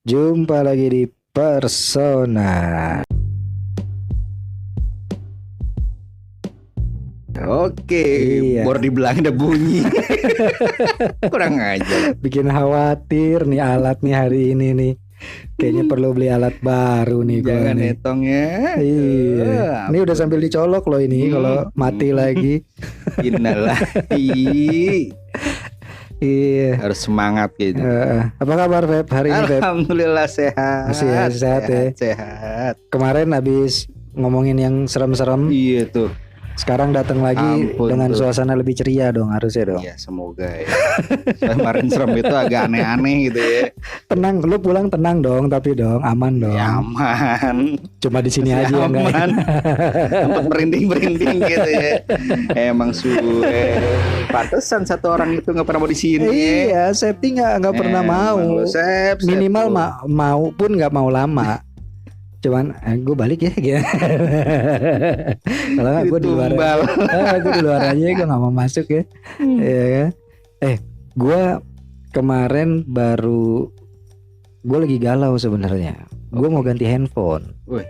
Jumpa lagi di Persona. Oke, Iya. baru dibilang ada bunyi. Kurang aja. Bikin khawatir nih alat nih hari ini nih. Kayaknya perlu beli alat baru nih gua Jangan nih. netong ya. Iya. Ini udah sambil dicolok loh ini kalau mati lagi. Innalillahi. Iya. Harus semangat gitu. Apa kabar Feb hari ini Feb? Alhamdulillah sehat. Masih ya, sehat ya? Sehat. Kemarin habis ngomongin yang serem-serem, Iya tuh. sekarang datang lagi Ampun dengan tuh. suasana lebih ceria dong harusnya dong. Ya semoga ya. Soalnya kemarin serem itu agak aneh-aneh gitu ya. Tenang, lu pulang tenang dong, tapi dong aman dong. Ya aman. Cuma di sini Masih aja ya, enggak. aman. Tempat merinding-merinding gitu ya. Emang pantesan satu orang itu nggak pernah mau di sini. Iya, safety nggak pernah mau. Minimal mau pun nggak mau lama. Cuman gue balik ya gitu. Kalau nggak gue di luar, gue di luar aja, gue nggak mau masuk ya. Iya kan? Gue kemarin gue lagi galau sebenarnya. Gue mau ganti handphone. Wih.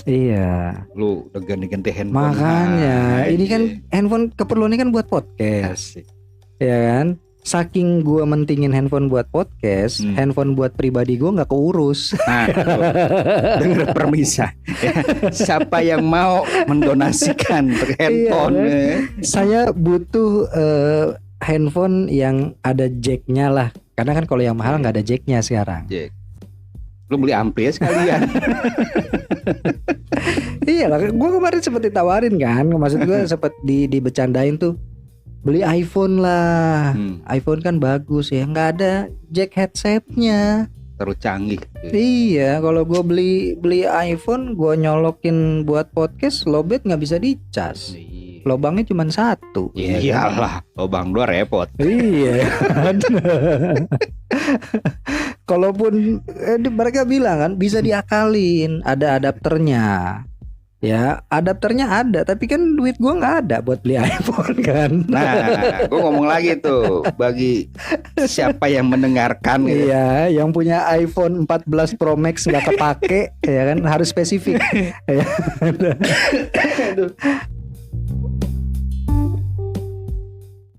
Iya. Lu udah ganti-ganti handphone. Makanya ini kan handphone keperluannya kan buat podcast. Asik. Ya kan? Saking gue mentingin handphone buat podcast, handphone buat pribadi gue nggak keurus. Nah, denger permisa. Ya, siapa yang mau mendonasikan handphone? Saya butuh handphone yang ada jacknya lah. Karena kan kalau yang mahal nggak ada jacknya sekarang. Jack. Lu beli ampli ya sekalian. Iya lah, gue kemarin sempet ditawarin kan. Maksud gue sempet dibecandain tuh. Beli iPhone lah, iPhone kan bagus ya, nggak ada jack headsetnya. Terlalu canggih. Iya, kalau gue beli iPhone, gue nyolokin buat podcast, lobet nggak bisa dicas. Lobangnya cuma satu. Iyalah, lubang dua repot. Iya. Kalaupun mereka bilang kan bisa diakalin, ada adapternya. Ya, adapternya ada, tapi kan duit gua nggak ada buat beli iPhone kan. Nah, gua ngomong lagi tuh bagi siapa yang mendengarkan. Iya, yang punya iPhone 14 Pro Max nggak kepake, ya kan harus spesifik.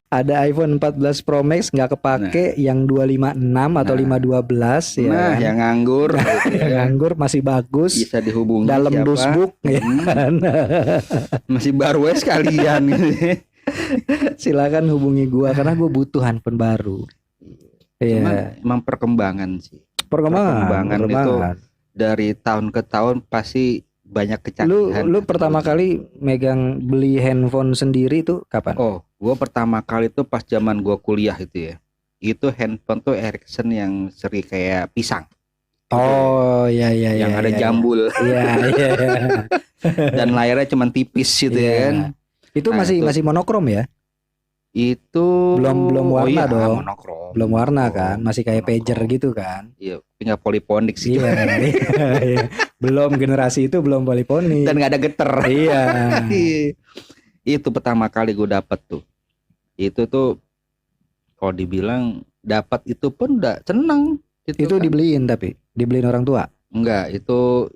Ada iPhone 14 Pro Max nggak kepake, yang 256 atau 512 ya. Nah, kan? yang nganggur, Yang nganggur masih bagus. bisa dihubungi Dalam siapa? dusbuk ya kan? Masih baru ya sekalian. Silakan hubungi gua karena gua butuh handphone baru. Iya. Emang perkembangan sih. Perkembangan itu dari tahun ke tahun pasti banyak kecanggihan. Lu pertama kali megang beli handphone sendiri tuh kapan? Oh, gua pertama kali tuh pas zaman gua kuliah itu ya. Itu handphone tuh Ericsson yang seri kayak pisang. Oh, iya Yang ada iya. jambul. Iya. Dan layarnya cuman tipis gitu ya kan. Itu Nah, masih monokrom ya? Itu Belum warna dong. monokrom. Belum warna kan, masih kayak pager gitu kan. Iya, tinggal poliponik sih. Iya. Belum generasi itu belum poliponik. Dan nggak ada geter. Iya. Itu pertama kali gue dapet tuh. Itu tuh kalau dibilang dapat itu pun udah seneng. Itu kan. dibeliin orang tua. Enggak, itu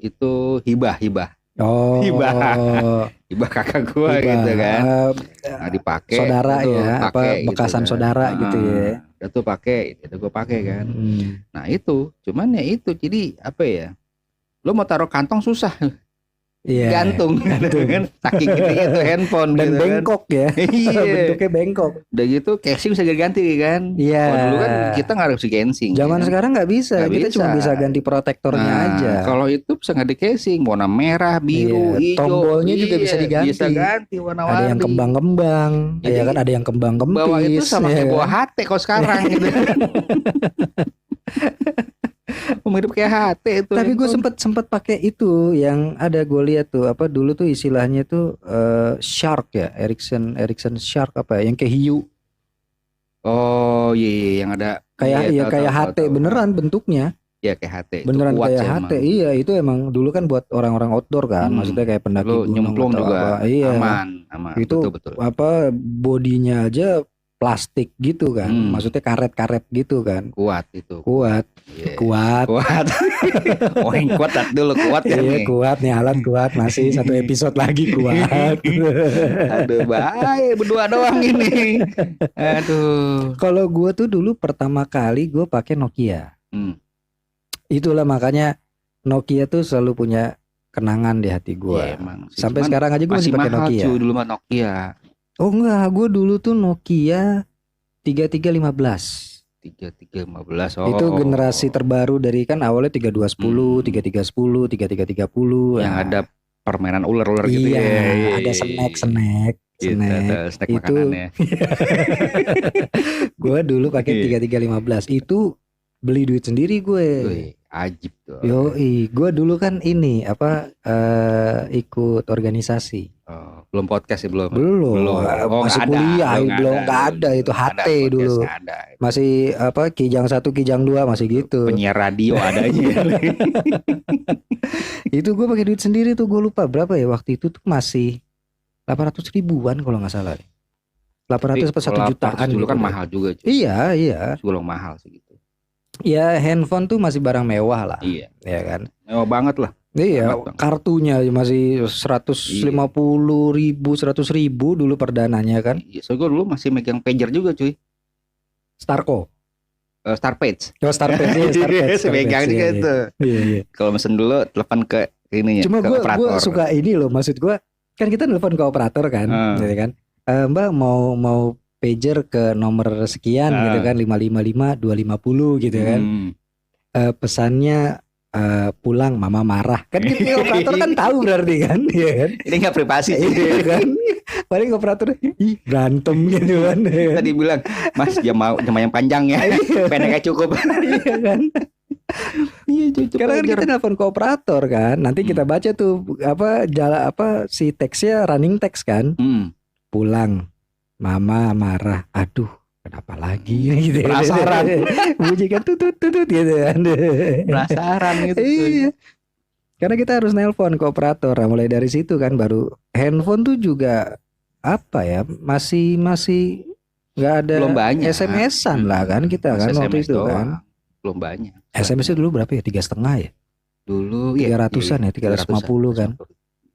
hibah. Oh. Hibah kakak gue gitu kan. Nah, dipakai. Saudara itu, ya, apa pakai bekasan gitu kan. saudara gitu ya. Itu pakai, itu gue pakai kan. Nah itu, cuman ya itu, jadi apa ya? Lo mau taruh kantong susah. Iya. Gantung kan, saking gede itu handphone Dan gitu bengkok kan. ya. Iya. Bentuknya bengkok. Udah gitu casing bisa ganti kan. Iya. Kalau dulu kan kita nggak harus casing. Zaman kan? sekarang nggak bisa. Nggak Kita bisa. cuma bisa ganti protektornya aja. Kalau itu bisa ganti casing, warna merah, biru, Iya, hijau. tombolnya juga bisa diganti. Bisa ganti warna-warni. Ada yang kembang-kembang, Jadi, ya kan, ada yang kembang-kempis. Bawa itu sama ya kayak kan? bawa HT kalau sekarang gitu. Mirip kayak HT itu. Tapi gue sempet pakai itu yang ada, gue lihat tuh apa dulu tuh istilahnya tuh Shark ya, Ericsson Shark apa ya, yang kayak hiu. Oh iya, yang ada Kayak kayak HT beneran bentuknya. Ya kayak HT. Beneran kuat kayak sih HT. emang. Iya, itu emang dulu kan buat orang-orang outdoor kan. Maksudnya kayak pendaki Lu gunung nyemplung atau juga apa. Iya. aman. Aman. Itu Betul. apa bodinya aja plastik gitu kan. Maksudnya karet-karet gitu kan. Kuat itu. Kuat. Iya. Kuat. Oh, yang kuat dulu kuat ya Iya nih. kuat nih, alat kuat, masih satu episode lagi kuat. Aduh, bahaya berdua doang ini. Aduh. Kalau gue tuh dulu pertama kali gue pakai Nokia. Itulah makanya Nokia tuh selalu punya kenangan di hati gue. Ya, emang sih. Sampai Cuman sekarang aja gue masih pakai mahal, Nokia. cuy, dulu mah Nokia. Oh enggak, gue dulu tuh Nokia 3315. 3315. Itu generasi terbaru dari kan awalnya 3210, 3310, 3330. Yang ada permainan ular-ular gitu iya, ya. ada snack. Gitu, snack itu makanannya. gue dulu pakai 3315. Itu beli duit sendiri gue. Wih, ajib tuh. Yoi, gue dulu kan ini ikut organisasi. Oh, belum podcast sih belum. Belum. Oh, masih nggak kuliah, ada. belum nggak ada itu Nggak HT ada podcast, dulu. nggak ada. Masih Kijang 1, Kijang 2 masih gitu. Penyiar radio ada aja. Itu gue pakai duit sendiri tuh, gue lupa berapa ya waktu itu tuh masih 800 ribuan kalau nggak salah. 800 atau 1 jutaan dulu gitu kan deh. mahal juga. Cuy. Iya. Sebelum mahal segitu. Ya handphone tuh masih barang mewah lah. Iya. Ya kan. Mewah banget lah. Iya, Banget. kartunya masih 150 ribu, 100 ribu dulu perdananya kan. Iya, so gue dulu masih megang pager juga cuy. Starco. Starpage. Oh Starpage, iya, Starpage. Megang juga iya. tuh. Iya. Kalau mesen dulu telepon ke ininya. Cuma ke gue operator. suka ini loh, maksud gue kan kita nelfon ke operator kan, gitu kan. Mbak mau pager ke nomor sekian gitu kan, 555 250 gitu kan. Pesannya pulang mama marah kan, gitu operator kan tahu berarti kan, ya kan. Ini nggak privasi sih. Iya kan. Paling operator berantem gitu kan. Tadi bilang Mas jam yang panjang ya, pendeknya cukup. Iya kan. Iya cuy. Karena kan kita nelfon ke operator kan, nanti kita baca tuh si teksnya running text kan. Pulang mama marah, aduh kenapa lagi gitu. Penasaran. Bunyi kan tutut gitu kan. Penasaran gitu. Iya. Karena kita harus nelpon ke operator. Nah, mulai dari situ kan baru handphone tuh juga masih nggak ada belum banyak. SMS-an lah kan kita kan SMS waktu itu doang. kan. Belum banyak. SMS dulu berapa ya? 3,5 ya? Dulu 300-an ya, 350 kan.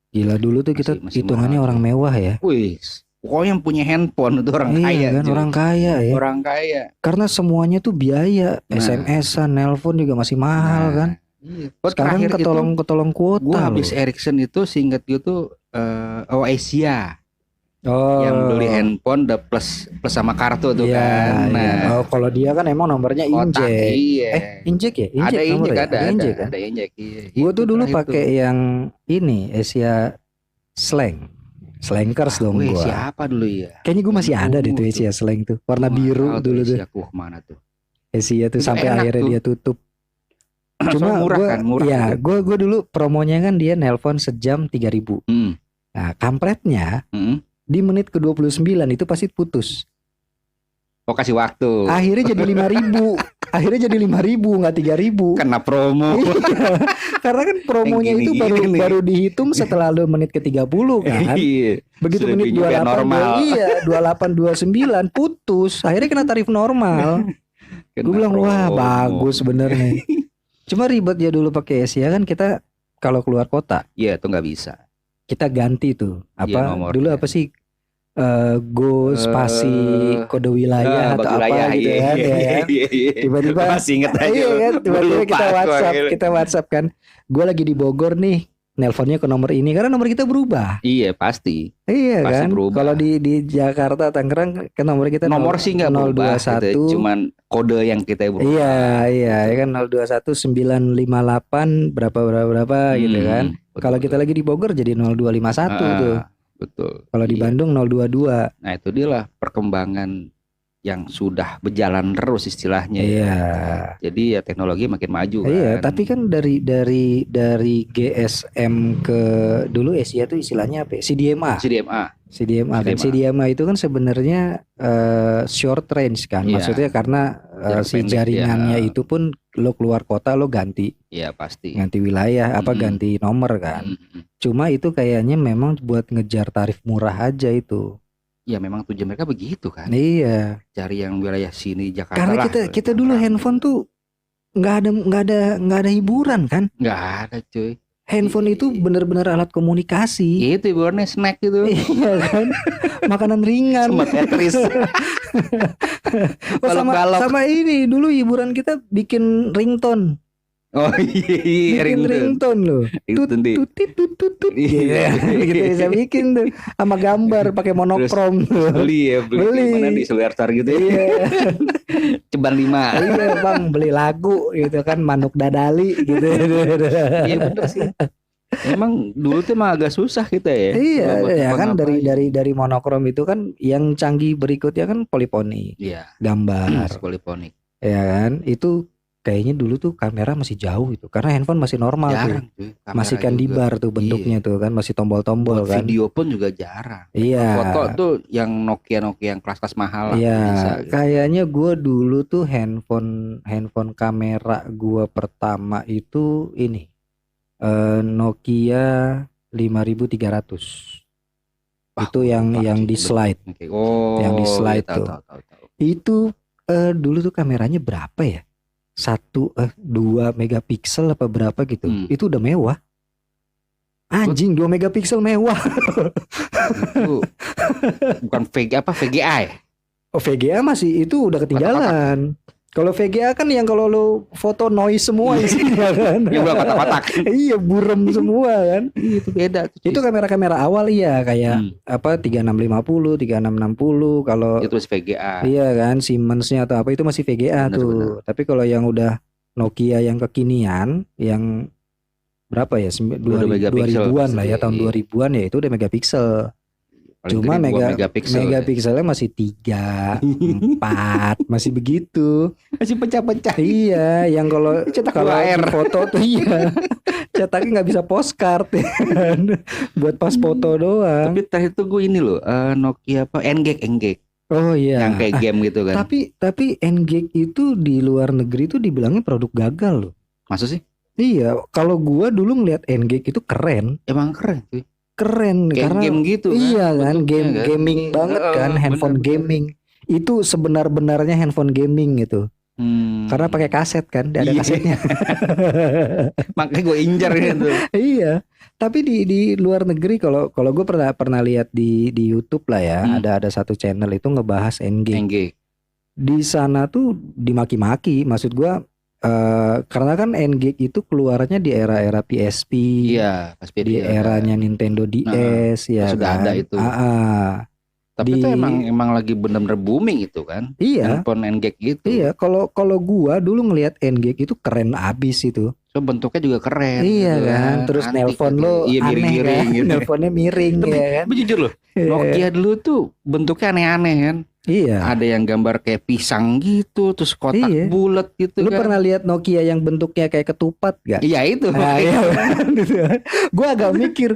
Gila dulu tuh kita Masih hitungannya mahal. orang mewah ya. Wih, pokoknya yang punya handphone itu orang kaya kan, cuy. orang kaya ya. Orang kaya. Karena semuanya tuh biaya, SMS-an, nelpon juga masih mahal kan. Iya. Sekarang ketolong kuota. Gue habis Ericsson itu seingat gue tuh Asia. Yang beli handphone udah plus sama kartu tuh kan. Nah, kalau dia kan emang nomornya injek. Iya. Injek ya? Ada injek, ya? ada injek kan? Ada injek. Iya. Gue tuh dulu pakai yang ini Asia Slang. Slankers dong gue. Siapa dulu ya? Kayaknya gue masih ada deh tuh Asia Slang tuh. Warna biru dulu tuh. Asia mana tuh? Asia tuh Itu sampai akhirnya tuh. dia tutup. Cuma murah ya, kan? gue dulu promonya kan dia nelpon sejam 3.000. Nah, kampretnya di menit ke 29 itu pasti putus. Oh, kasih waktu. Akhirnya jadi 5.000. Akhirnya jadi 5.000 nggak 3.000. Kena promo. Iya. Karena kan promonya Yang itu gini. baru dihitung setelah lo menit ke 30 kan. Iya. Begitu Sudah menit juga 28 normal. Iya 28 29 putus. Akhirnya kena tarif normal. Gue bilang wah bagus bener nih. Cuma ribet ya dulu pakai Asia kan, kita kalau keluar kota. Iya, itu nggak bisa. Kita ganti tuh dulu apa sih go spasi kode wilayah atau apa gitu kan ya. Tiba-tiba masih inget aja. Iya kan, tiba-tiba kita WhatsApp kan. Gue lagi di Bogor nih, nelponnya ke nomor ini karena nomor kita berubah. Iya pasti. Iya pasti kan. Berubah. Kalau di Jakarta Tangerang kan nomor kita nomor sih nggak berubah. 021. Gitu. Cuman kode yang kita berubah. Iya ya kan 021 958 berapa gitu kan. Kalau kita lagi di Bogor jadi 0251 tuh. Betul. Kalau di Bandung 022. Nah itu dia lah perkembangan yang sudah berjalan terus istilahnya. Iya. Jadi ya teknologi makin maju kan. Iya, tapi kan dari GSM ke dulu Asia tuh istilahnya apa? CDMA. CDMA kan. CDMA itu kan sebenarnya short range kan. Iya. Maksudnya karena si jaringannya itu pun lo keluar kota lo ganti. Iya pasti. Ganti wilayah ganti nomor kan. Cuma itu kayaknya memang buat ngejar tarif murah aja itu. Ya memang tujuan mereka begitu kan. Iya. Cari yang wilayah sini Jakarta Karena lah. kita dulu handphone tuh nggak ada hiburan kan. Nggak ada cuy. Handphone itu benar-benar alat komunikasi. Itu hiburannya snack gitu. Iya kan. Makanan ringan. Sama Tetris. Oh, Balok-balok. sama ini dulu hiburan kita bikin ringtone. Oh iya, Bikin ringtone loh. Ringtone di. Tut. Iya. Kita bisa bikin tuh sama gambar pakai monokrom tuh. Beli Beli. mana di Seluar gitu ya. Iya. Ceban 5. Iya bang, beli lagu gitu kan, Manuk Dadali gitu. Iya bener sih. Emang dulu tuh emang agak susah kita ya. Iya, buat ya kan ngapa-ngapain. dari monokrom itu kan yang canggih berikutnya kan poliponi, Iya. gambar, Poliponik. ya kan? Itu kayaknya dulu tuh kamera masih jauh itu, karena handphone masih normal Jarang tuh, cuy. Kamera masih kan di juga. bar tuh bentuknya tuh kan, masih tombol-tombol Buat kan. video pun juga jarang. Iya. Foto tuh yang Nokia yang kelas-kelas mahal lah. Iya, Bisa, gitu. kayaknya gue dulu tuh handphone kamera gue pertama itu ini Nokia 5300. Wah, Itu yang di slide. Oke. Oh, Yang di slide iya, tuh. tahu. Itu dulu tuh kameranya berapa ya? 2 megapiksel apa berapa gitu. Itu udah mewah. Anjing, 2 megapiksel mewah. Itu bukan VGA ya? Oh, VGA masih itu udah ketinggalan. Kalau VGA kan yang kalau lo foto noise semua isinya kan. Yang udah kotak-kotak. Iya, burem semua kan. Itu beda tuh. Itu kamera-kamera awal iya kayak apa 3650, 3660 kalau itu masih VGA. Iya kan, Siemens-nya atau apa itu masih VGA Bener, tuh. bener. Tapi kalau yang udah Nokia yang kekinian yang berapa ya? 2000-an lah ya, tahun 2000-an ya itu udah megapiksel. Paling Cuma gede 2 megapiksel. megapikselnya masih 3, 4, masih begitu. Masih pecah-pecah. Iya, yang kalau air foto tuh iya. Cetaknya nggak bisa postcard ya kan. Buat pas foto doang. Tapi terakhir itu gue ini loh, Nokia apa? N-Gag. Oh iya. Yang kayak game gitu kan. Tapi N-Gag itu di luar negeri tuh dibilangnya produk gagal loh. Maksud sih? Iya, kalau gua dulu ngeliat N-Gag itu keren. Emang keren cuy. Keren Kayak karena game gitu kan. iya kan, bentuknya kan. gaming banget kan, handphone bener. gaming. Itu sebenar-benarnya handphone gaming gitu. Karena pakai kaset kan, ada Iya. kasetnya. Makanya gue injar gitu. Iya. Tapi di luar negeri kalau gue pernah lihat di YouTube lah ya, ada satu channel itu ngebahas N-Gag. N-Gag. Di sana tuh dimaki-maki, maksud gua karena kan N-Gag itu keluarnya di era-era PSP. Iya, pas di eranya Nintendo DS ya sudah kan. ada itu. Tapi itu emang lagi benar-benar booming itu kan. Iya. Handphone N-Gag gitu. Iya, kalau gua dulu ngelihat N-Gag itu keren abis itu. So bentuknya juga keren. Iya gitu kan. Terus antik nelpon gitu. lo Iya, aneh miring-miring kan. gitu. Nelponnya miring ya kan. Tapi jujur loh, Nokia dulu tuh bentuknya aneh-aneh kan. Iya. Ada yang gambar kayak pisang gitu, terus kotak bulat gitu. Lu kan. pernah lihat Nokia yang bentuknya kayak ketupat gak? Iya itu. Nah, iya. Gue agak mikir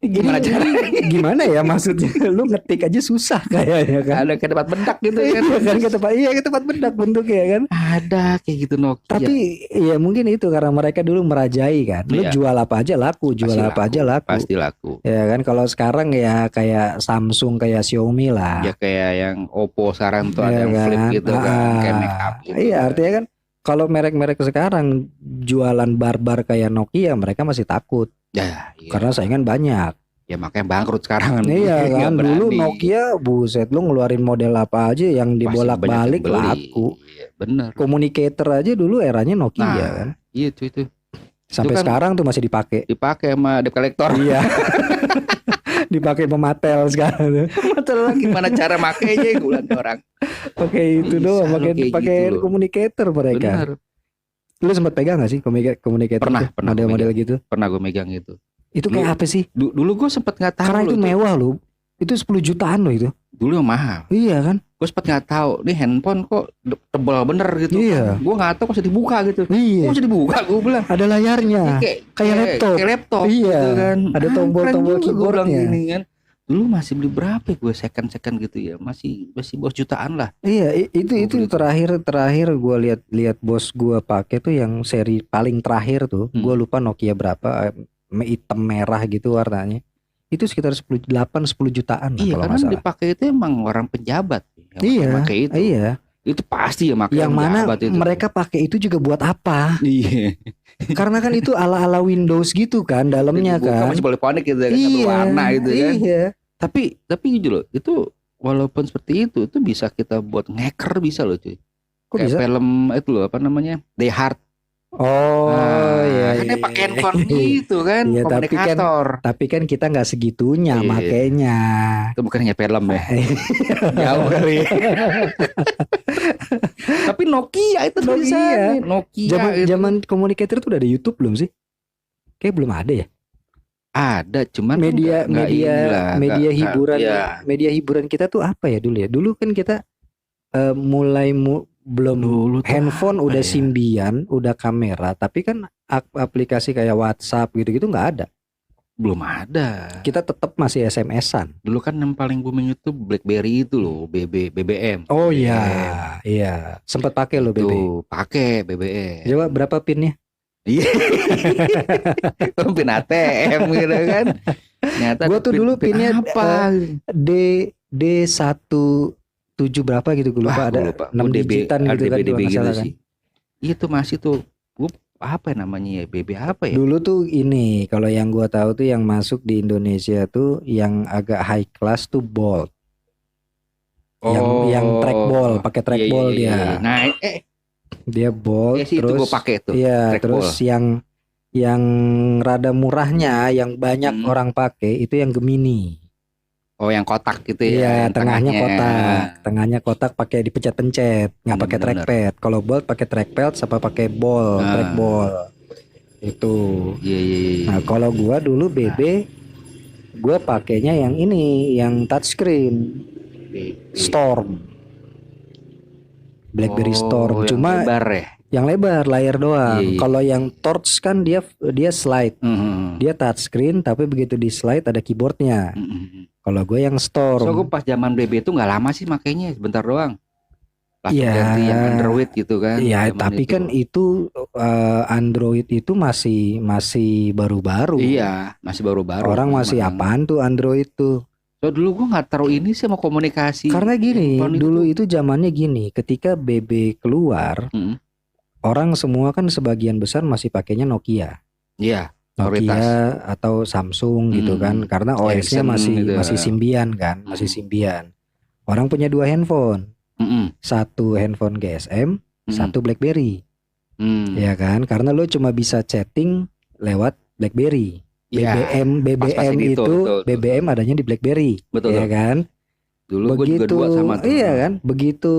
gimana ya maksudnya? Lu ngetik aja susah kayaknya kan. Ada kayak tempat bedak gitu kan. Ke tempat bedak bentuknya kan. Ada kayak gitu Nokia. Tapi ya mungkin itu karena mereka dulu merajai kan. Lu jual apa aja laku, aja laku. Pasti laku. Ya kan, kalau sekarang ya kayak Samsung, kayak Xiaomi lah. Ya kayak yang Oppo sekarang tuh ada yang flip gitu kan, kayak make up gitu. Iya, artinya kan kalau merek-merek sekarang jualan barbar kayak Nokia, mereka masih takut. Ya, iya. Karena saingan banyak. Ya makanya bangkrut sekarang kan. Iya kan, dulu Nokia buset lu ngeluarin model apa aja yang dibolak-balik laku. Iya, bener. Communicator aja dulu eranya Nokia kan. Iya itu. Sampai itu kan sekarang tuh masih dipakai. Dipakai sama debt collector. Iya. Dipakai pematel sekarang. Matel gimana cara makainya bulan orang. Pakai itu doang, pakai gitu communicator mereka. Bener. Lu sempat pegang gak sih communicator? Pernah model-model gitu. Pernah gue megang itu. Itu kayak apa sih? Dulu gue sempet nggak tahu. Karena itu mewah loh. Itu 10 jutaan loh itu. Dulu yang mahal. Iya kan? Gue sempet nggak tahu. Nih handphone kok tebal bener gitu. Iya. Gue nggak tahu kok bisa dibuka gitu. Iya. Kok bisa dibuka? Gue bilang. Ada layarnya. Kayak laptop. Kayak laptop. Iya. Gitu kan. Ada tombol-tombol keyboardnya. Kan. Dulu masih beli berapa ya gue second gitu ya. Masih bos jutaan lah. Iya, itu terakhir gue lihat bos gue pakai tuh yang seri paling terakhir tuh. Gue lupa Nokia berapa. hitam merah gitu warnanya. Itu sekitar 10 jutaan lah Iya, kalau karena nggak salah. dipakai itu emang orang pejabat yang Iya, pakai itu. iya. Itu pasti ya pakai Yang orang mana pejabat itu. mereka pakai itu juga buat apa? Iya. Karena kan itu ala-ala Windows gitu kan dalamnya Dibuka kan. masih poliponik gitu kan, satu Iya, warna gitu kan. iya. Tapi gitu loh, itu walaupun seperti itu bisa kita buat ngeker bisa loh cuy. Kok Kayak bisa? film itu loh apa namanya? Die Hard. Oh, iya. Kan dia iya, pakai iya. handphone gitu kan, Iya, komunikator. Tapi kan kita nggak segitunya Iya. makanya. Itu bukannya film ya. Jauh kali. Tapi Nokia itu Nokia. tulisannya. Nokia Zaman gitu. zaman communicator itu udah ada YouTube belum sih? Kayak belum ada ya. Ada, cuman Media nggak media inilah, media nggak- hiburan ya. media hiburan kita tuh apa ya dulu ya? Dulu kan kita belum Dulu tuh handphone apa udah ya? Symbian, udah kamera, tapi kan aplikasi kayak WhatsApp gitu-gitu nggak ada. Belum ada. Kita tetap masih SMS-an. Dulu kan yang paling booming itu BlackBerry itu loh, BBM. Oh BBM. iya, iya. Sempat pakai lo BB. Tuh, pakai BBM. Coba berapa pinnya? Iya. Pin ATM gitu kan. Ternyata Gua tuh dulu pin pinnya, apa? D17 berapa gitu gue lupa, Wah, ada gua lupa. 6 digitan gitu kan kalau nggak salah kan. Itu masih tuh. Gua apa namanya ya? BB apa ya? Dulu tuh ini kalau yang gua tahu tuh yang masuk di Indonesia tuh yang agak high class tuh Bolt. Yang trackball, pakai trackball Iya, iya, dia. iya. Nah, Dia Bolt sih itu terus gua pakai tuh. iya, trackball. terus yang rada murahnya yang banyak orang pakai itu yang Gemini. Oh, yang kotak gitu ya. Iya, yang tengahnya kotak pakai dipencet-pencet, nggak pakai Bener. trackpad. Kalau Bolt pakai trackpad sama pakai ball, Ah. trackball. Itu. Iya, iya, iya. Nah, kalau gua dulu BB gua pakainya yang ini, yang touchscreen, Storm. BlackBerry Storm, yang cuma lebar ya. yang lebar layar doang. Iya, iya. Kalau yang Torch kan dia slide. Mhm. Dia touchscreen tapi begitu di slide ada keyboardnya. Mhm. Kalau gue yang Storm. So gue pas zaman BB itu nggak lama sih makainya, sebentar doang. Langsung Iya. ganti yang Android gitu kan. Iya, zaman tapi itu. kan itu Android itu masih baru-baru. Iya, masih baru-baru. Orang masih memang. apaan tuh Android tuh? So dulu gue nggak taruh ini sih mau komunikasi. Karena gini, handphone dulu itu zamannya gini, ketika BB keluar, Mhm. orang semua kan sebagian besar masih pakainya Nokia. Iya, Nokia prioritas. atau Samsung gitu kan, karena OS-nya Ericsson masih gitu. masih Symbian kan, masih Hmm. Symbian. Orang punya 2 handphone, Mhm. satu handphone GSM, Mhm. satu BlackBerry, Hmm. ya kan? Karena lo cuma bisa chatting lewat BlackBerry. Iya, BBM pas-pasin itu, itu betul. BBM adanya di BlackBerry, Betul, ya betul. kan? Dulu gue juga Begitu, dua sama tuh. iya kan? Begitu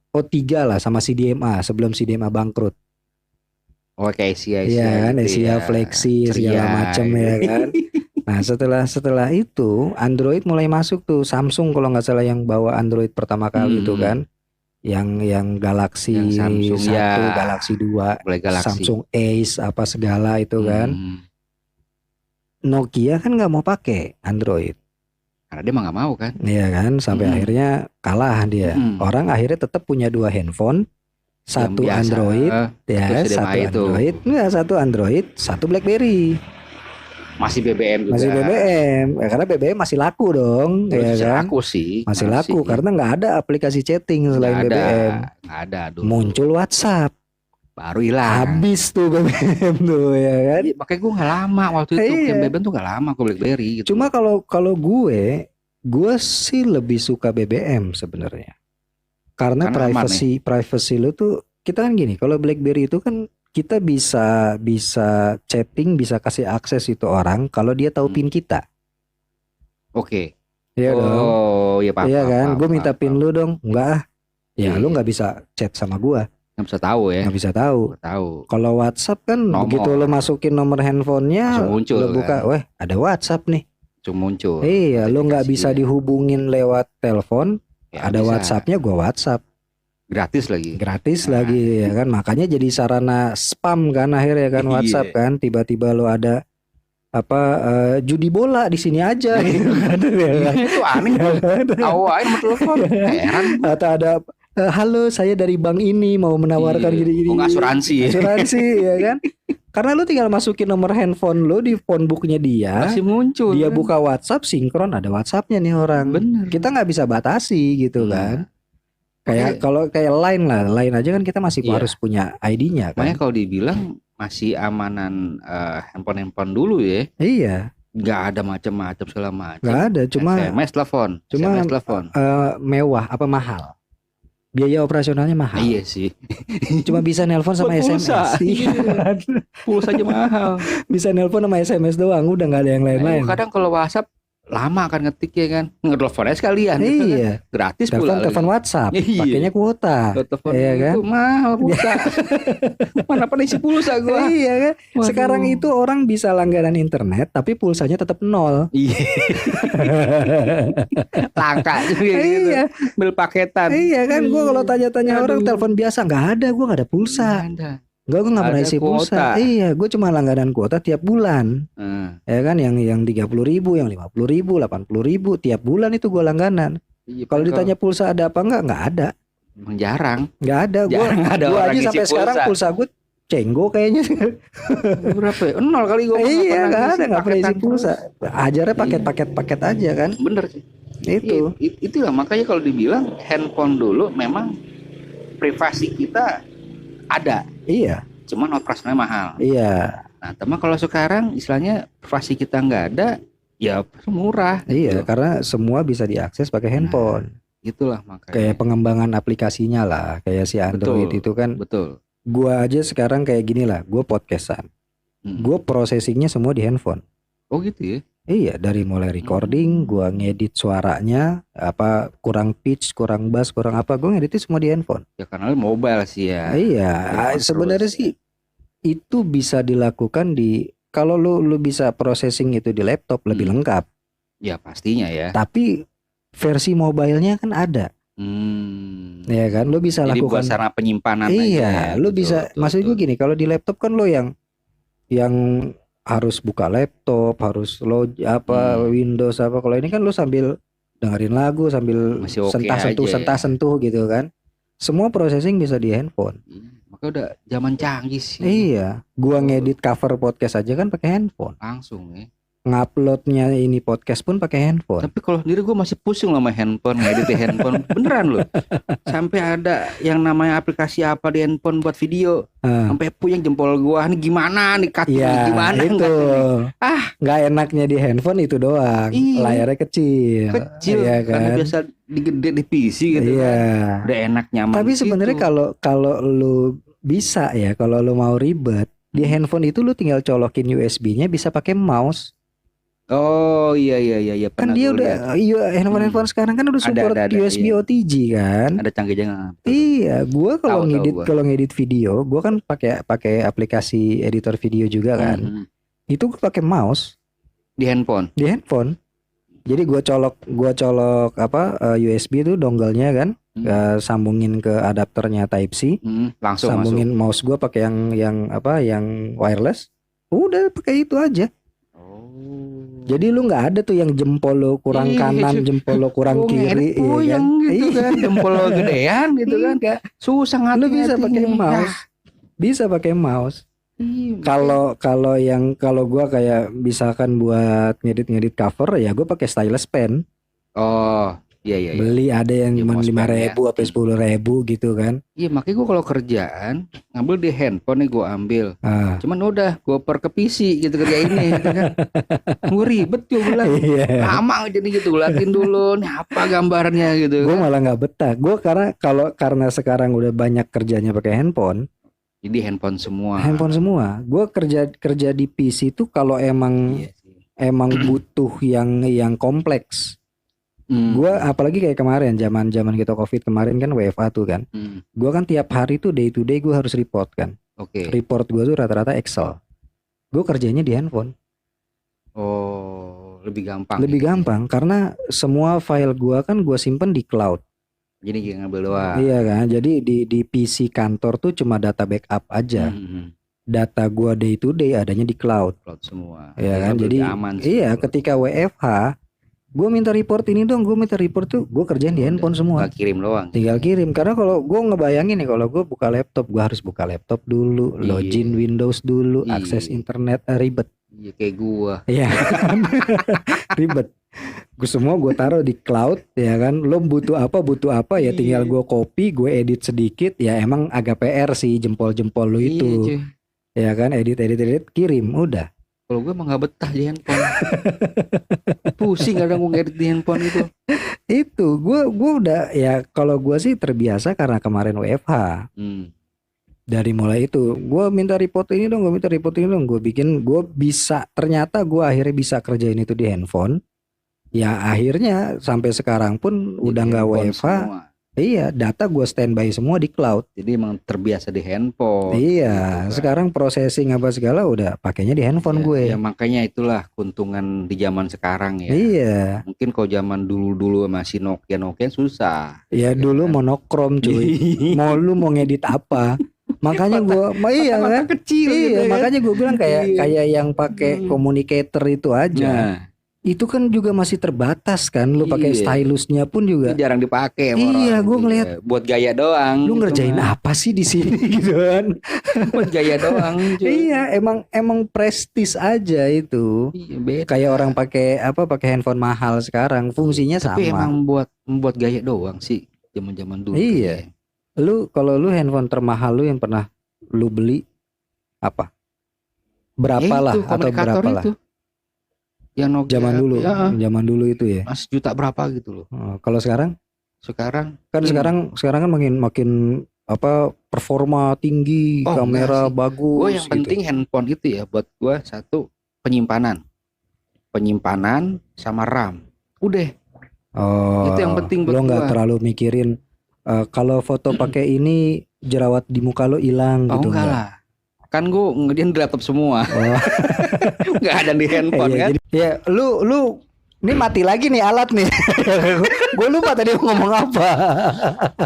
O3 lah sama CDMA sebelum CDMA bangkrut. Oh, kayak Asia. Iya kan, gitu Asia ya. Flexi segala Ceria, macam gitu. ya kan. Nah setelah itu Android mulai masuk tuh. Samsung kalau nggak salah yang bawa Android pertama kali itu kan, yang Galaxy Yang Samsung, 1, ya. Galaxy 2, Mulai Galaxy. Samsung Ace apa segala itu kan. Hmm. Nokia kan nggak mau pakai Android, Karena dia mah nggak mau kan. iya kan, sampai akhirnya kalah dia. Orang akhirnya tetap punya 2 handphone, satu Yang biasa, Android, ya terus satu CDMA itu. Android, enggak satu Android, satu BlackBerry. Masih BBM juga. Masih BBM, ya, karena BBM masih laku dong, ya Masih kan? laku sih. Masih laku karena nggak ada aplikasi chatting selain BBM. Nggak ada dulu. Muncul WhatsApp, Baru hilang. habis tuh BBM tuh ya kan. Iya, makanya gue nggak lama waktu itu. Iya. Yang BBM tuh nggak lama ke BlackBerry gitu. Cuma kalau gue sih lebih suka BBM sebenarnya. Karena Karena aman privacy lu tuh, kita kan gini, kalau BlackBerry itu kan kita bisa chatting, bisa kasih akses itu orang kalau dia tahu PIN kita. Oke. Iya dong. Oh, iya paham. Iya kan, paham, gue minta paham, PIN paham. lu dong. Enggak ah. Ya Iya. lu nggak bisa chat sama gua, Nggak bisa tahu ya. nggak bisa tahu. Nggak tahu. Kalau WhatsApp kan Nomor. begitu lo masukin nomor handphonenya, Langsung muncul, lo buka, kan? weh ada WhatsApp nih. Cuma muncul. Iya, lo nggak bisa Notifikasinya. dihubungin lewat telepon, Ya, ada bisa. WhatsAppnya, gua WhatsApp Gratis lagi. gratis Nah. lagi ya kan. Makanya jadi sarana spam kan akhirnya kan Iya. WhatsApp kan. Tiba-tiba lo ada judi bola di sini aja gitu kan. Ya kan? Itu aneh. Tahu aja nomor telepon. Heran. Atau ada halo saya dari bank ini mau menawarkan Iya. gini-gini. Oh, nggak asuransi ya? Asuransi ya kan. Karena lu tinggal masukin nomor handphone lu di phone booknya dia. Masih muncul. Dia kan? buka WhatsApp sinkron, ada WhatsAppnya nih orang. Bener. Kita nggak bisa batasi gitu kan. Kayak Oke. kalau kayak Line lah, Line aja kan kita masih Iya. harus punya ID-nya Makanya kan. kalau dibilang masih amanan handphone dulu ya. Iya, Nggak ada macam-macam segala macam. nggak ada. Cuma SMS telepon. mewah apa mahal. Biaya operasionalnya mahal. Iya sih. Cuma bisa nelpon sama Buat SMS. pulsa. Iya. Pulsa aja mahal. Bisa nelpon sama SMS doang, udah nggak ada yang lain-lain. Kadang kalau WhatsApp lama kan ngetik ya kan. Ngeteleponnya sekalian. Gitu kan. Iya. Gratis pula. Telepon WhatsApp, Iya. pakainya kuota. Telepon Iya kan? itu mahal pulsa. Mana pada isi pulsa gua. Iya kan? Waduh. Sekarang itu orang bisa langganan internet tapi pulsanya tetap nol. Iya. Langka juga gitu. Iya. Bel paketan. Iya kan, gue kalau tanya-tanya orang Aduh. telepon biasa nggak ada, gue nggak ada pulsa. Nggak ada. Gue nggak pernah Ada isi pulsa. kuota. Iya, gue cuma langganan kuota tiap bulan. Ya kan, yang 30.000, yang 50.000, 80.000 tiap bulan itu gue langganan. Iya, Kalau ditanya pulsa ada apa nggak ada, emang jarang. nggak ada. Gue Jarang ada aja orang isi sampai sekarang pulsa gue cenggo kayaknya. Berapa ya? Nol kali gue. Iya, nggak pernah isi pulsa. Ajarnya paket aja kan. Bener sih. Itu. Itulah makanya kalau dibilang handphone dulu memang privasi kita ada, Iya, cuman operasionalnya mahal. iya, Nah, teman kalau sekarang istilahnya privasi kita nggak ada, ya murah. iya. Gitu. Karena semua bisa diakses pakai handphone. Itulah makanya. Kayak pengembangan aplikasinya lah, kayak si Android Betul. itu kan. Betul. Gua aja sekarang kayak gini lah, gue podcastan, gue processingnya semua di handphone. Oh gitu ya. Iya, dari mulai recording, gua ngedit suaranya, apa kurang pitch, kurang bass, kurang apa, gue ngeditnya semua di handphone. Ya karena mobile sih ya. Iya, Handphone sebenarnya terus. sih itu bisa dilakukan di, kalau lu bisa processing itu di laptop lebih lengkap. Ya pastinya ya. Tapi versi mobilenya kan ada. Ya kan, lu bisa Jadi lakukan. buat sarana penyimpanan Iya, aja. lu bisa. Maksud gue gini, kalau di laptop kan lo yang harus buka laptop, harus Windows apa. Kalau ini kan lu sambil dengerin lagu, sambil Masih oke sentuh-sentuh, aja ya. sentuh-sentuh gitu kan. Semua processing bisa di handphone. Maka udah zaman canggih sih. Iya, gua ngedit cover podcast aja kan pakai handphone. Langsung ya. Nguploadnya ini podcast pun pakai handphone. Tapi kalau sendiri gue masih pusing sama handphone, ngedit di handphone. Beneran loh. Sampai ada yang namanya aplikasi apa di handphone buat video. Sampai puyeng jempol gua. Ini gimana nih cutting Iya, gimana itu. Ah, nggak enaknya di handphone itu doang. Iya. Layarnya kecil. kecil Iya kan? karena biasa digede di PC gitu Iya. kan. Udah enak nyaman. Tapi di situ. sebenarnya kalau lu bisa ya, kalau lu mau ribet, di handphone itu lu tinggal colokin USB-nya, bisa pakai mouse. Oh iya Kan pernah dia gua udah lihat. handphone sekarang kan udah support Ada, USB iya. OTG kan. Ada canggihnya. Iya, gua kalau Tahu gua. ngedit video, gua kan pakai aplikasi editor video juga kan. Itu gua pakai mouse Di handphone. di handphone. Jadi gua colok USB itu dongle-nya kan, sambungin ke adapternya Type C. Langsung Sambungin mouse gua pakai yang wireless. Udah pakai itu aja. Jadi lu nggak ada tuh yang jempol lo kurang kanan, jempol lo kurang kiri, iya kan? Gitu kan, jempol lo gedean gitu kan. Susah ngatur. Lu bisa pakai mouse. Bisa pakai mouse. Kalau gua kayak misalkan buat ngedit cover ya gua pakai stylus pen. Oh, iya. Beli ada yang Ya, cuma mouse pen 5.000 atau 10.000 gitu kan. Iya, makanya gue kalau kerjaan ngambil di handphone nih gue ambil. Cuman udah gue per ke PC gitu kerja ini gitu kan. Gue ribet gue bilang. Iya. Lama jadi gitu gue latihan dulu nih apa gambarnya gitu. Gue malah nggak betah. Gue karena sekarang udah banyak kerjanya pakai handphone. Jadi handphone semua. Gue kerja di PC tuh kalau emang butuh yang kompleks. Gue apalagi kayak kemarin zaman kita COVID kemarin kan WFA tuh kan. Gue kan tiap hari tuh day to day gue harus report kan. Report gue tuh rata-rata Excel. Gue kerjanya di handphone. Oh, lebih gampang. Lebih gampang karena semua file gue kan gue simpen di cloud. Jadi ngambil doang. Iya kan. Jadi di PC kantor tuh cuma data backup aja. Data gue day to day adanya di cloud. Cloud semua. Iya kan. Jadi aman sih, ketika WFH gue minta report ini dong, gue minta report tuh gue kerjain di handphone semua. Nggak kirim doang. Tinggal kirim. Karena kalau gue ngebayangin nih, kalau gue buka laptop, gue harus buka laptop dulu, Iya. login Windows dulu, Iya. akses internet, ribet. Iya kayak gua. Iya. Ribet. Gue semua gue taruh di cloud ya kan. Lo butuh apa ya tinggal gue copy, gue edit sedikit. Ya emang agak PR sih jempol-jempol lo Iya, itu. cuy. Ya kan, edit kirim udah. Kalau gue emang nggak betah di handphone. Pusing kadang gue ngedit di handphone itu. Itu gue udah ya, kalau gue sih terbiasa karena kemarin WFH. Dari mulai itu gue minta report ini dong, gue bikin, gue bisa, ternyata gue akhirnya bisa kerjain itu di handphone. Ya akhirnya sampai sekarang pun Di udah nggak handphone WFH. semua. Iya, data gue standby semua di cloud. Jadi emang terbiasa di handphone. Iya, gitu kan. sekarang processing apa segala udah pakainya di handphone Ya, gue. ya makanya itulah keuntungan di zaman sekarang ya. Iya, Mungkin kalau zaman dulu masih Nokia susah. ya dulu monokrom cuy. Mau ngedit apa? Makanya gue, iya kan? Kecil gitu Iya, kan. makanya gue bilang Iya. kayak yang pakai communicator itu aja. Nah, Itu kan juga masih terbatas kan. Lu pakai Iya. stylusnya pun juga. itu jarang dipakai sama Iya, orang gue gitu ngeliat. ya. Buat gaya doang. Lu gitu ngerjain mah. apa sih di sini gitu kan? Buat gaya doang. cuy. Iya, emang prestis aja itu. Iya, beda. Kayak orang pakai handphone mahal sekarang, fungsinya Tapi sama. emang membuat gaya doang sih zaman-zaman dulu. Iya. Kalau lu handphone termahal lu yang pernah lu beli apa? Berapa lah itu, atau komunikator berapa lah? itu. Yang Nokia, Zaman dulu, ya, zaman dulu itu ya. Mas juta berapa gitu loh. Kalau sekarang Sekarang kan sekarang kan makin apa, performa tinggi, Oh, kamera enggak sih. bagus. gue yang gitu. penting handphone itu ya buat gue satu penyimpanan sama RAM. Udah. Oh, Itu yang penting buat lo nggak gua. terlalu mikirin kalau foto pakai ini jerawat di muka lo hilang Oh gitu enggak lah. Kan gue ngedian di laptop semua. Oh. Nggak ada di handphone Iya, kan. jadi, ya lu ini mati lagi nih alat nih. Gue lupa tadi mau ngomong apa.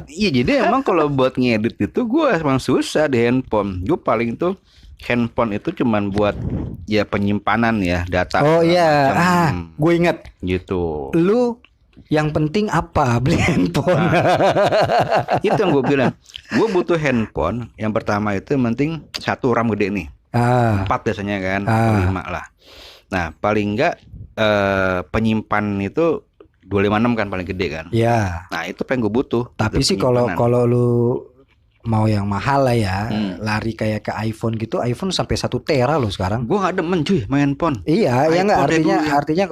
Iya jadi emang kalau buat ngedit itu gue emang susah di handphone. Gue paling tuh handphone itu cuman buat ya penyimpanan ya data. Oh segala iya, macam. gue inget. Gitu. Lu yang penting apa beli handphone? Itu yang gue bilang. Gue butuh handphone. Yang pertama itu yang penting satu RAM gede nih. 4 biasanya kan, 5 lah. Nah paling enggak penyimpan itu 256 kan paling gede kan. Ya. Nah itu pengen gue butuh. Tapi untuk sih kalau penyimpanan. lu mau yang mahal lah ya, lari kayak ke iPhone gitu, iPhone sampai 1 tera loh sekarang. Gue gak demen cuy main handphone. Iya, ya nggak, artinya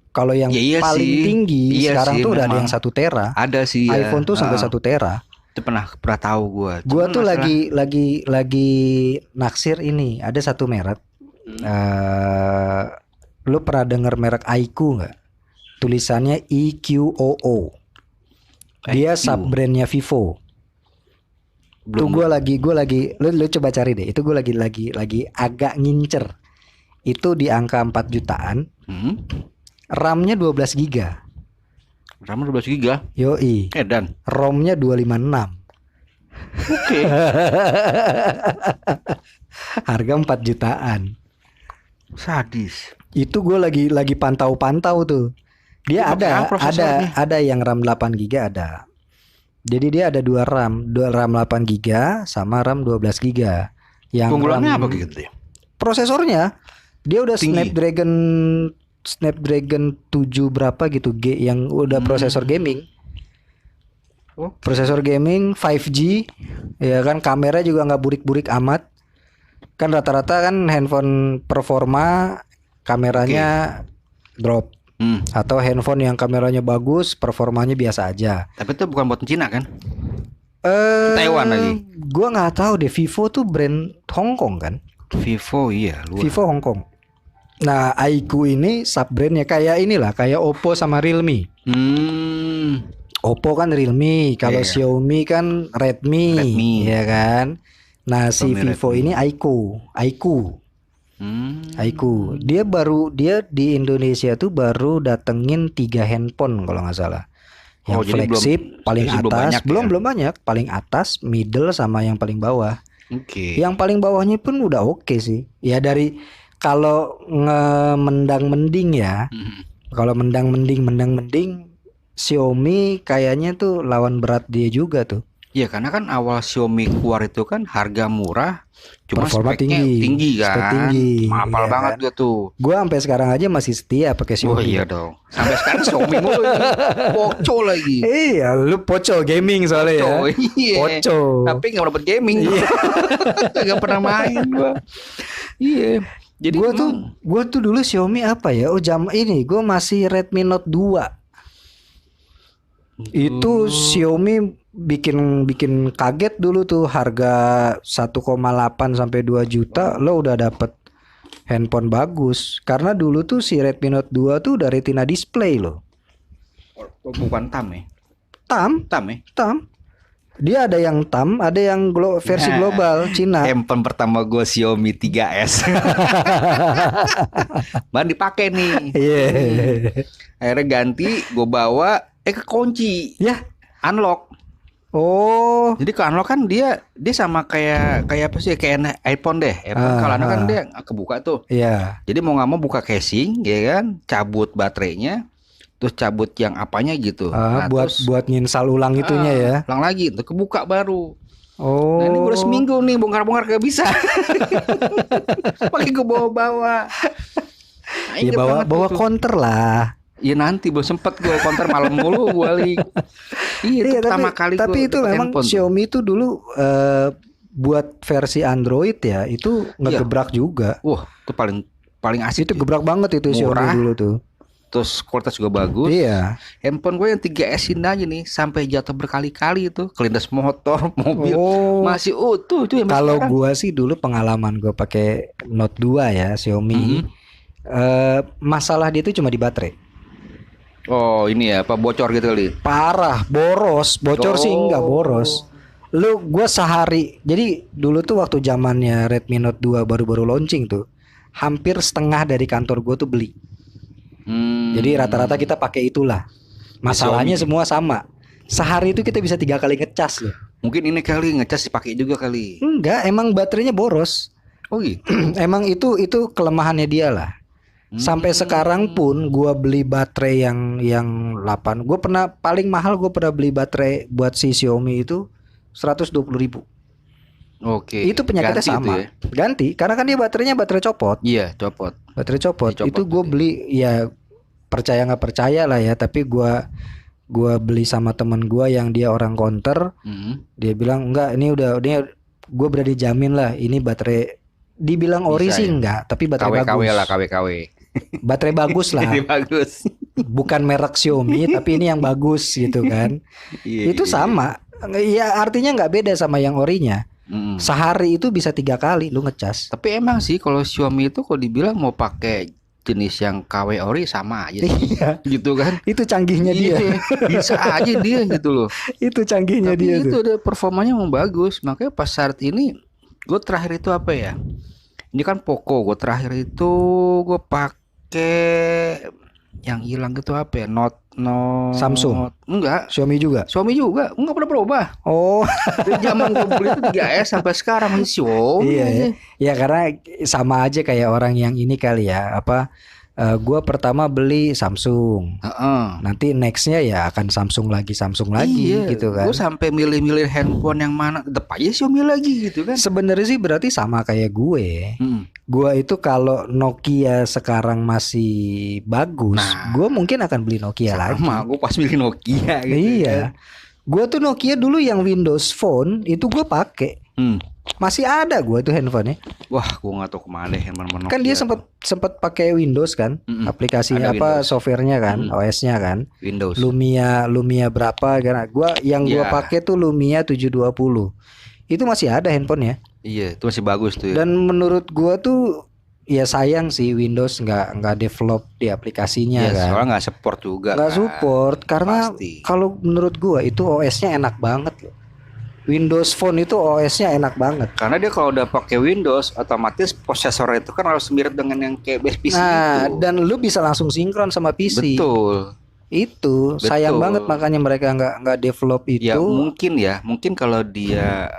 kalau yang Ya, iya paling sih. tinggi Iya sekarang sih, tuh udah ada memang. yang 1 tera. Ada sih ya. iPhone tuh sampai 1 tera. Itu pernah tahu gue. Gua tuh lagi naksir ini, ada satu merek. Lu pernah denger merek iQOO nggak? Tulisannya IQOO. Dia sub brandnya Vivo. Tuh gue lagi lu coba cari deh. Itu gue lagi agak ngincer. Itu di angka 4 jutaan. RAM-nya 12 giga. RAM 12 giga. Yoi. Dan ROM-nya 256. oke. Harga 4 jutaan. Sadis. Itu gue lagi pantau tuh. Dia Itu pakai apa prosesornya? ada yang RAM 8 giga ada. Jadi dia ada dua RAM 8 giga sama RAM 12 giga. Yang Keunggulannya RAM, apa gitu ya? prosesornya dia udah Tinggi. Snapdragon 7 berapa gitu G, yang udah prosesor gaming. Oh. Prosesor gaming 5G. Ya kan, kamera juga nggak burik-burik amat. Kan rata-rata kan handphone performa kameranya drop. Atau handphone yang kameranya bagus performanya biasa aja. Tapi itu bukan buat Cina kan? Taiwan lagi. Gua nggak tahu deh, Vivo tuh brand Hong Kong kan? Vivo iya luar. Vivo Hong Kong. Nah, iQOO ini sub brandnya kayak inilah, kayak Oppo sama Realme. Oppo kan Realme, kalau Iya. Xiaomi kan Redmi, ya kan? Nah, si Xiaomi, Vivo Redmi. ini iQOO. iQOO. Dia di Indonesia tuh baru datengin 3 handphone kalau nggak salah. Yang jadi flagship paling jadi belum atas, banyak ya? belum banyak, paling atas, middle sama yang paling bawah. Oke. Yang paling bawahnya pun udah oke sih. Ya dari kalau mending ya, Kalau mendang-mending Xiaomi kayaknya tuh lawan berat dia juga tuh. Iya, karena kan awal Xiaomi keluar itu kan harga murah, cuma Performa speknya tinggi kan. spek tinggi. Mahal Iya banget kan? dia tuh. Gua sampai sekarang aja masih setia pakai Oh Xiaomi. iya dong. Sampai sekarang Xiaomi mulu ini. Poco lagi. Iya, lu poco gaming soalnya ya. Iya. Poco. Tapi nggak dapet gaming. Iya. Nggak pernah main gua. Iya. Jadi gua tuh dulu Xiaomi apa ya? Oh, jam ini gua masih Redmi Note 2. Itu Xiaomi bikin kaget dulu tuh, harga 1,8 sampai 2 juta lo udah dapet handphone bagus. Karena dulu tuh si Redmi Note 2 tuh udah Retina display loh. bukan TAM ya? TAM ya? TAM. Dia ada yang TAM, ada yang versi global Cina. Handphone pertama gue Xiaomi 3S. Baru dipakai nih. Iya. Akhirnya ganti, gue bawa kekunci. Ya. Unlock. Oh. Jadi ke unlock kan dia sama kayak apa sih, kayak iPhone deh. Kalau unlock kan dia kebuka tuh. Iya. Jadi mau nggak mau buka casing, ya kan, cabut baterainya, terus cabut yang apanya gitu. Nah, buat nyinstal ulang itunya ya. Ulang lagi, tuh kebuka baru. Oh. Nah, ini udah seminggu nih bongkar-bongkar gak bisa. Pakai gue bawa-bawa. Nah, ya bawa counter lah. Iya nanti belum sempet gue counter malam mulu gue. Iya, pertama kali. Tapi itu memang Xiaomi itu dulu buat versi Android ya itu ngegebrak juga. Wah, itu paling asik. Itu gebrak banget itu Xiaomi dulu tuh. Terus kualitas juga bagus. Iya. Handphone gue yang 3S ini aja nih sampai jatuh berkali-kali itu, kelindas motor, mobil masih utuh itu. Kalau gue sih dulu pengalaman gue pakai Note 2 ya Xiaomi. Masalah dia itu cuma di baterai. Oh ini ya, apa bocor gitu kali? Parah, boros. Bocor sih enggak, boros. Gue sehari. Jadi dulu tuh waktu zamannya Redmi Note 2 baru-baru launching tuh, hampir setengah dari kantor gue tuh beli. Jadi rata-rata kita pakai itulah. Masalahnya semua sama. Sehari itu kita bisa 3 kali ngecas loh. Mungkin ini kali ngecas dipakai juga kali. Enggak, emang baterainya boros. Oh gitu. Emang itu kelemahannya dia lah. Sampai sekarang pun gua beli baterai yang 8. Gua pernah paling mahal gua pernah beli baterai buat si Xiaomi itu 120.000. Oke. Itu penyakitnya ganti sama. itu ya? Ganti karena kan dia baterainya baterai copot. Iya, copot. Baterai copot. Itu gue beli ya, percaya nggak percaya lah ya, tapi gua beli sama temen gua yang dia orang counter. Dia bilang enggak, ini gue berani jamin lah ini baterai, dibilang ori sih enggak, tapi baterai KW-KW bagus. lah, KW-KW. Baterai bagus lah. Ini bagus. Bukan merek Xiaomi tapi ini yang bagus gitu kan. Itu sama. Ya artinya nggak beda sama yang orinya. Sehari itu bisa 3 kali lu ngecas. Tapi emang sih kalau Xiaomi itu kalau dibilang mau pakai jenis yang KW ori sama aja sih. Gitu kan. Itu canggihnya dia. Bisa aja dia gitu loh. Itu canggihnya tapi dia itu tuh. Dia performanya mau bagus. Makanya pas saat ini gue terakhir itu apa ya? Ini kan Poco. Gue terakhir itu gue pakai yang hilang gitu apa ya? Note Samsung. Enggak. Xiaomi juga enggak pernah berubah. Oh. Dari zaman gue beli itu 3S sampai sekarang masih Xiaomi. Iya ya. Ya karena sama aja kayak orang yang ini kali ya, apa, gua pertama beli Samsung. Nanti nextnya ya akan Samsung lagi gitu kan. Gue sampai milih-milih handphone yang mana, tetap aja Xiaomi lagi gitu kan. Sebenarnya sih berarti sama kayak gue. Gue itu kalau Nokia sekarang masih bagus, gue mungkin akan beli Nokia lagi. Sama, gue pas milih Nokia gitu. Iya. Gue tuh Nokia dulu yang Windows Phone itu gue pakai. Masih ada gue tuh handphonenya. Wah, gue nggak tahu kemana handphone Nokia. Kan dia sempat pakai Windows kan, aplikasinya ada apa, Windows. softwarenya kan, OS-nya kan. Windows. Lumia berapa? Karena gua pakai tuh Lumia 720. Itu masih ada handphonenya. Iya, itu masih bagus tuh. Ya. Dan menurut gua tuh ya sayang sih Windows nggak develop di aplikasinya kan. Soalnya nggak support juga. Nggak support karena kalau menurut gua itu OS-nya enak banget loh. Windows Phone itu OS-nya enak banget. Karena dia kalau udah pakai Windows, otomatis prosesor itu kan harus mirip dengan yang kayak base PC itu. Dan lu bisa langsung sinkron sama PC. Betul. Itu sayang banget makanya mereka nggak develop itu. Mungkin kalau dia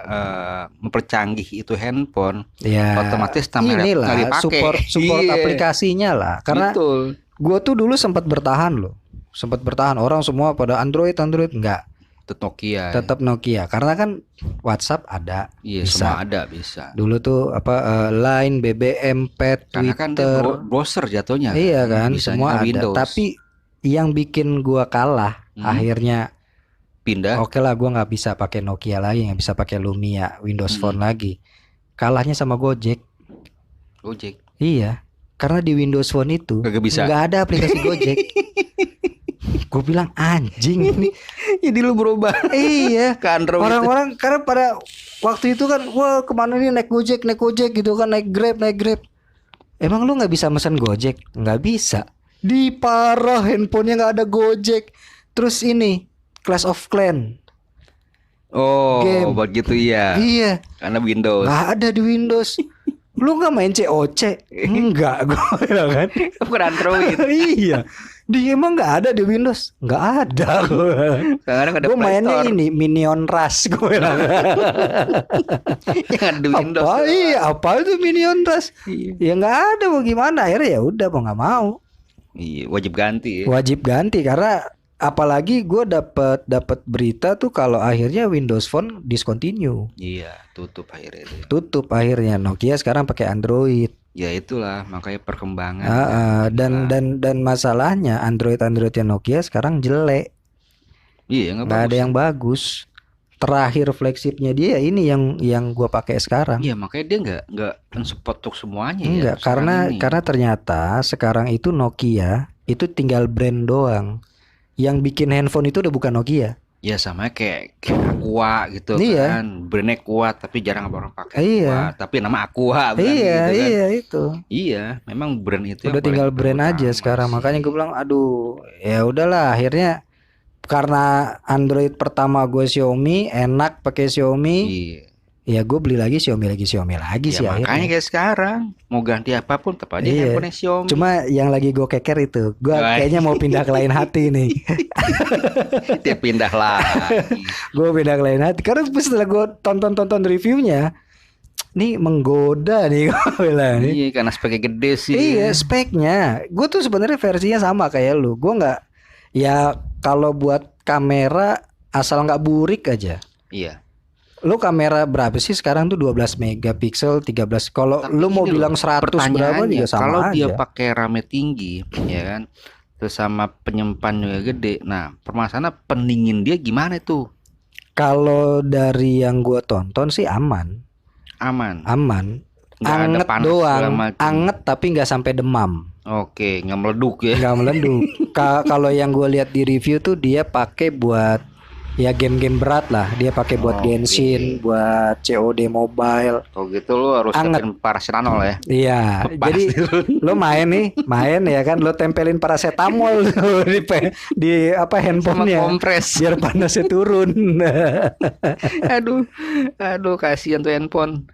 mempercanggih itu handphone, ya, otomatis tambah inilah support aplikasinya lah. Karena Gue tuh dulu sempat bertahan loh. Sempat bertahan. Orang semua pada Android enggak. Tetap Nokia. Tetap Nokia. Karena kan WhatsApp ada. Iya, bisa. semua ada bisa. Dulu tuh Line, BBM, Pet, Karena Twitter. kan browser jatuhnya. Iya kan, Bisanya semua ada. Windows. Tapi yang bikin gua kalah akhirnya pindah. Oke lah, gua nggak bisa pakai Nokia lagi, nggak bisa pakai Lumia, Windows Phone lagi. Kalahnya sama Gojek. Iya, karena di Windows Phone itu nggak ada aplikasi Gojek. Gue bilang anjing ini. Jadi lu berubah. Iya, ke Android. Orang-orang karena pada waktu itu kan, wah kemana nih naik Gojek gitu kan, naik Grab. Emang lu nggak bisa mesen Gojek? Nggak bisa. Di parah handphonenya nggak ada Gojek. Terus ini Clash of Clans. Oh, game. begitu ya. Iya. Karena Windows. Nggak ada di Windows. Lu nggak main COC? Enggak, gue bilang kan. Bukan Android. Iya. Dia emang nggak ada di Windows? Nggak ada. Gue mainnya ini Minion Rush, gue bilang. Yang ada di Windows. Apa itu Minion Rush? Ya nggak ada, mau gimana? Akhirnya ya udah, mau nggak mau. Iya, wajib ganti. Wajib ganti karena apalagi gue dapat berita tuh kalau akhirnya Windows Phone discontinue. Iya, tutup akhirnya. Nokia sekarang pakai Android. Ya itulah makanya perkembangan. Dan masalahnya Android-nya Nokia sekarang jelek. Iya, nggak ada yang bagus. Terakhir flagshipnya dia ini yang gue pakai sekarang. Iya, makanya dia nggak support untuk semuanya. Enggak, karena ternyata sekarang itu Nokia itu tinggal brand doang. Yang bikin handphone itu udah bukan Nokia. Ya sama kayak Aqua gitu kan. Brandnya kuat tapi jarang orang pakai. Iya. Tapi nama Aqua gitu kan. Iya itu. Iya, memang brand itu udah tinggal brand aja sekarang. Makanya gue bilang aduh, ya udahlah akhirnya karena Android pertama gue Xiaomi, enak pakai Xiaomi. Iya. Ya gue beli lagi Xiaomi sih ya, akhirnya. Makanya kayak sekarang mau ganti apapun tetap aja handphone Xiaomi. Cuma yang lagi gue keker itu, gue kayaknya mau pindah ke lain hati nih. Dia pindah lah. Gue pindah ke lain hati karena setelah gue tonton reviewnya, nih menggoda nih gue bilang. Iya, karena speknya gede sih. Iya, speknya. Gue tuh sebenarnya versinya sama kayak lu. Gue nggak, ya kalau buat kamera asal nggak burik aja. Iya. Lu kamera berapa sih sekarang tuh 12 megapiksel 13. Kalau lu mau bilang 100 berapa juga sama kalau aja. Dia pakai RAM tinggi ya kan. Terus sama penyimpan juga gede. Nah, permasalahan pendingin dia gimana tuh? Kalau dari yang gua tonton sih aman. Anget doang. Anget tapi nggak sampai demam. Oke, nggak meleduk ya. Nggak meleduk. Kalau yang gua lihat di review tuh dia pakai buat ya game-game berat lah. Dia pakai buat Genshin, buat COD Mobile. Oh gitu, lu harus tempelin paracetamol ya. Iya. Jadi lu main ya kan, lu tempelin paracetamol di handphonenya. Kompres biar panasnya turun. Aduh, kasihan tuh handphone.